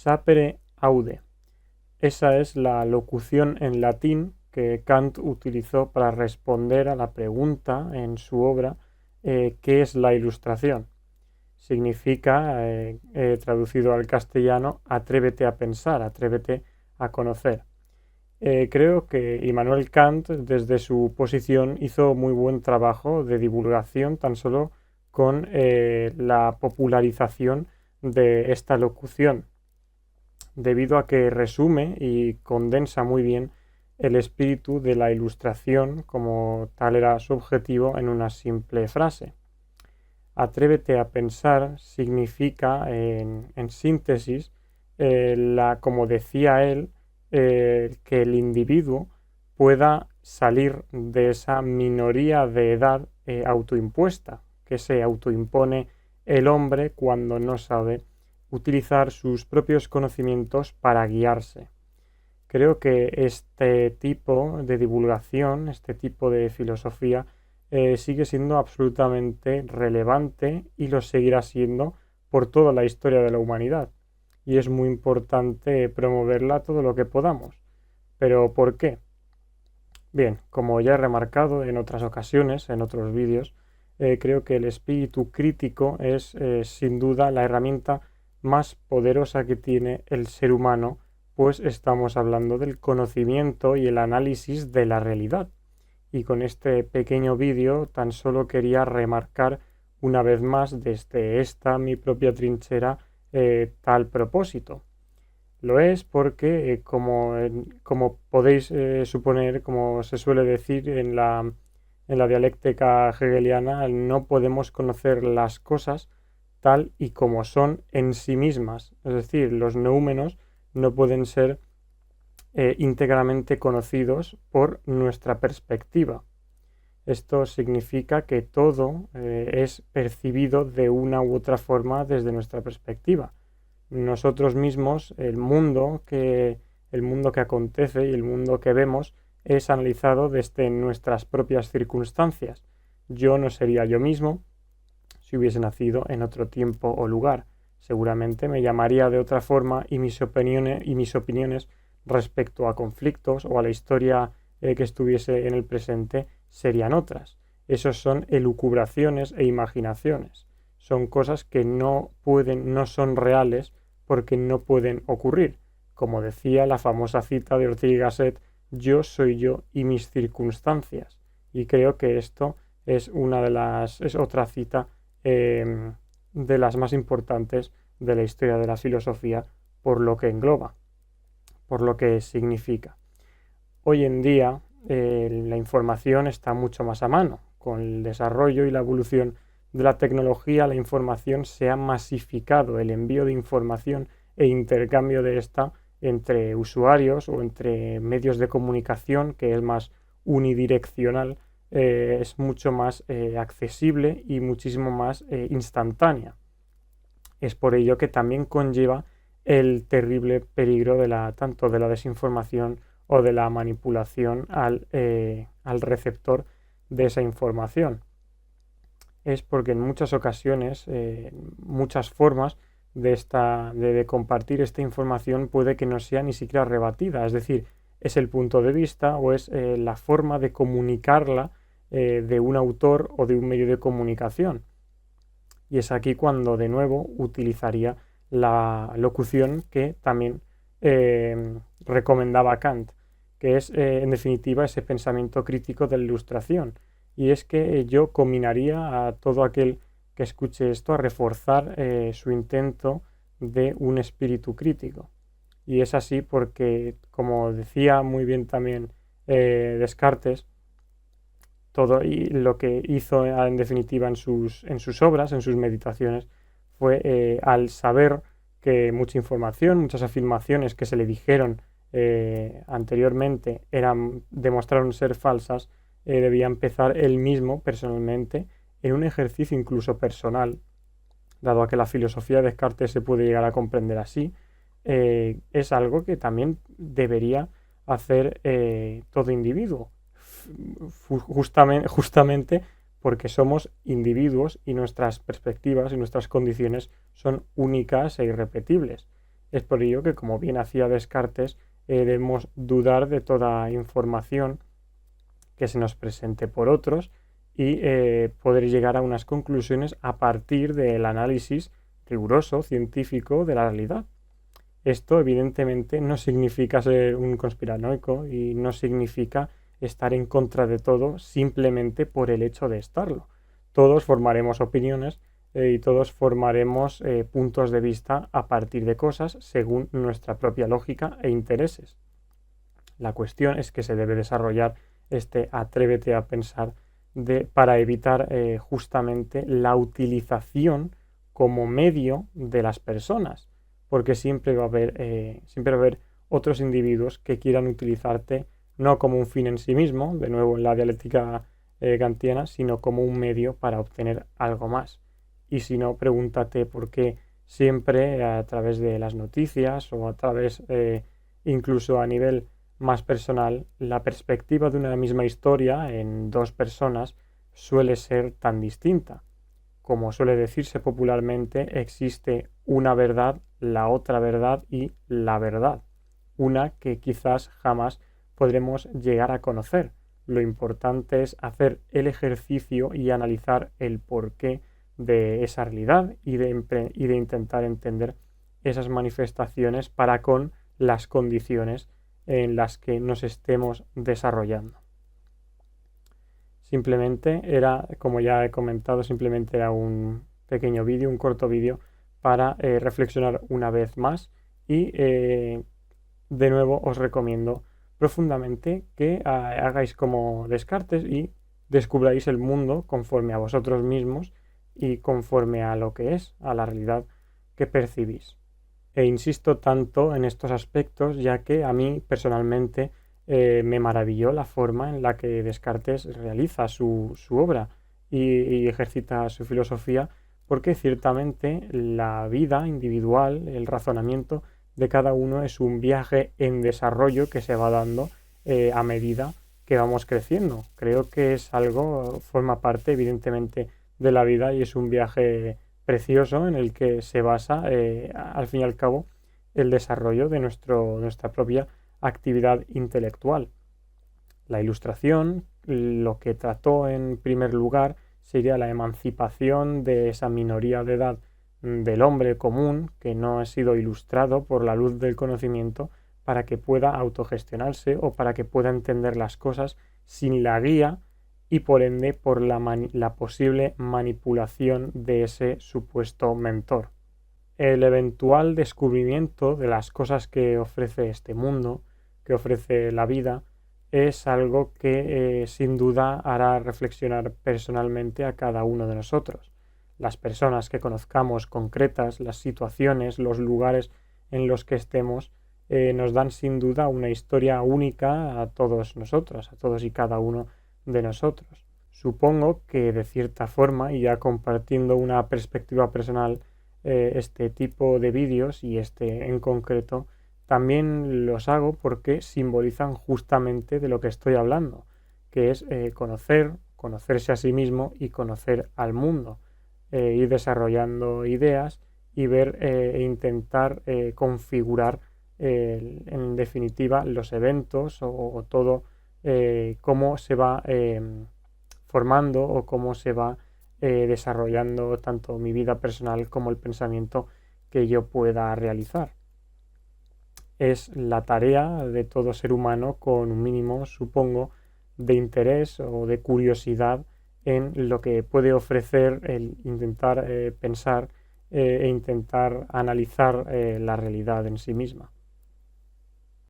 sapere aude. Esa es la locución en latín que Kant utilizó para responder a la pregunta en su obra ¿qué es la ilustración? Significa, traducido al castellano, atrévete a pensar, atrévete a conocer. Creo que Immanuel Kant, desde su posición, hizo muy buen trabajo de divulgación tan solo con la popularización de esta locución, debido a que resume y condensa muy bien el espíritu de la ilustración, como tal era su objetivo, en una simple frase. Atrévete a pensar significa, en síntesis, como decía él, que el individuo pueda salir de esa minoría de edad autoimpuesta que se autoimpone el hombre cuando no sabe utilizar sus propios conocimientos para guiarse. Creo que este tipo de divulgación, este tipo de filosofía, sigue siendo absolutamente relevante y lo seguirá siendo por toda la historia de la humanidad. Y es muy importante promoverla todo lo que podamos. ¿Pero por qué? Bien, como ya he remarcado en otras ocasiones, en otros vídeos, creo que el espíritu crítico es sin duda la herramienta más poderosa que tiene el ser humano, pues estamos hablando del conocimiento y el análisis de la realidad. Y con este pequeño vídeo tan solo quería remarcar una vez más desde esta mi propia trinchera tal propósito. Lo es porque, como podéis suponer, como se suele decir en la dialéctica hegeliana, no podemos conocer las cosas tal y como son en sí mismas. Es decir, los noúmenos no pueden ser íntegramente conocidos por nuestra perspectiva. Esto significa que todo es percibido de una u otra forma desde nuestra perspectiva. Nosotros mismos, el mundo que acontece y el mundo que vemos es analizado desde nuestras propias circunstancias. Yo no sería yo mismo si hubiese nacido en otro tiempo o lugar. Seguramente me llamaría de otra forma y mis opiniones respecto a conflictos o a la historia que estuviese en el presente serían otras. Esos son elucubraciones e imaginaciones. Son cosas que no son reales porque no pueden ocurrir. Como decía la famosa cita de Ortega y Gasset, yo soy yo y mis circunstancias. Y creo que esto es otra cita de las más importantes de la historia de la filosofía por lo que engloba, por lo que significa. Hoy en día la información está mucho más a mano. Con el desarrollo y la evolución de la tecnología, la información se ha masificado, el envío de información e intercambio de esta entre usuarios o entre medios de comunicación, que es más unidireccional, es mucho más accesible y muchísimo más instantánea. Es por ello que también conlleva el terrible peligro tanto de la desinformación o de la manipulación al receptor de esa información. Es porque en muchas ocasiones, muchas formas de compartir esta información puede que no sea ni siquiera rebatida, es decir, es el punto de vista o es la forma de comunicarla de un autor o de un medio de comunicación. Y es aquí cuando de nuevo utilizaría la locución que también recomendaba Kant, que es en definitiva ese pensamiento crítico de la ilustración. Y es que yo combinaría a todo aquel que escuche esto a reforzar su intento de un espíritu crítico. Y es así porque, como decía muy bien también Descartes, todo y lo que hizo en definitiva en sus obras, en sus meditaciones, fue al saber que mucha información, muchas afirmaciones que se le dijeron anteriormente demostraron ser falsas, debía empezar él mismo personalmente en un ejercicio incluso personal, dado a que la filosofía de Descartes se puede llegar a comprender así, es algo que también debería hacer todo individuo, justamente porque somos individuos y nuestras perspectivas y nuestras condiciones son únicas e irrepetibles. Es por ello que, como bien hacía Descartes, debemos dudar de toda información que se nos presente por otros y poder llegar a unas conclusiones a partir del análisis riguroso, científico de la realidad. Esto evidentemente no significa ser un conspiranoico y no significa estar en contra de todo simplemente por el hecho de estarlo. Todos formaremos opiniones y todos formaremos puntos de vista a partir de cosas según nuestra propia lógica e intereses. La cuestión es que se debe desarrollar este atrévete a pensar para evitar justamente la utilización como medio de las personas, porque siempre va a haber otros individuos que quieran utilizarte no como un fin en sí mismo, de nuevo en la dialéctica kantiana, sino como un medio para obtener algo más. Y si no, pregúntate por qué siempre a través de las noticias o a través incluso a nivel más personal, la perspectiva de una misma historia en dos personas suele ser tan distinta. Como suele decirse popularmente, existe una verdad, la otra verdad y la verdad. Una que quizás jamás podremos llegar a conocer. Lo importante es hacer el ejercicio y analizar el porqué de esa realidad y de intentar entender esas manifestaciones para con las condiciones en las que nos estemos desarrollando. Simplemente era, como ya he comentado, simplemente era un pequeño vídeo, un corto vídeo para reflexionar una vez más y de nuevo os recomiendo profundamente que hagáis como Descartes y descubráis el mundo conforme a vosotros mismos y conforme a lo que es, a la realidad que percibís. E insisto tanto en estos aspectos ya que a mí personalmente me maravilló la forma en la que Descartes realiza su obra y ejercita su filosofía, porque ciertamente la vida individual, el razonamiento de cada uno es un viaje en desarrollo que se va dando a medida que vamos creciendo. Creo que es algo, forma parte evidentemente de la vida y es un viaje precioso en el que se basa al fin y al cabo el desarrollo de nuestra propia actividad intelectual. La Ilustración lo que trató en primer lugar sería la emancipación de esa minoría de edad del hombre común que no ha sido ilustrado por la luz del conocimiento para que pueda autogestionarse o para que pueda entender las cosas sin la guía y por ende por la posible manipulación de ese supuesto mentor. El eventual descubrimiento de las cosas que ofrece este mundo, que ofrece la vida, es algo que sin duda hará reflexionar personalmente a cada uno de nosotros. Las personas que conozcamos concretas, las situaciones, los lugares en los que estemos, nos dan sin duda una historia única a todos nosotros, a todos y cada uno de nosotros. Supongo que de cierta forma, y ya compartiendo una perspectiva personal, este tipo de vídeos y este en concreto también los hago porque simbolizan justamente de lo que estoy hablando, que es conocerse a sí mismo y conocer al mundo, ir desarrollando ideas y ver e intentar configurar en definitiva los eventos o todo cómo se va formando o cómo se va desarrollando tanto mi vida personal como el pensamiento que yo pueda realizar. Es la tarea de todo ser humano con un mínimo, supongo, de interés o de curiosidad en lo que puede ofrecer el intentar pensar e intentar analizar la realidad en sí misma.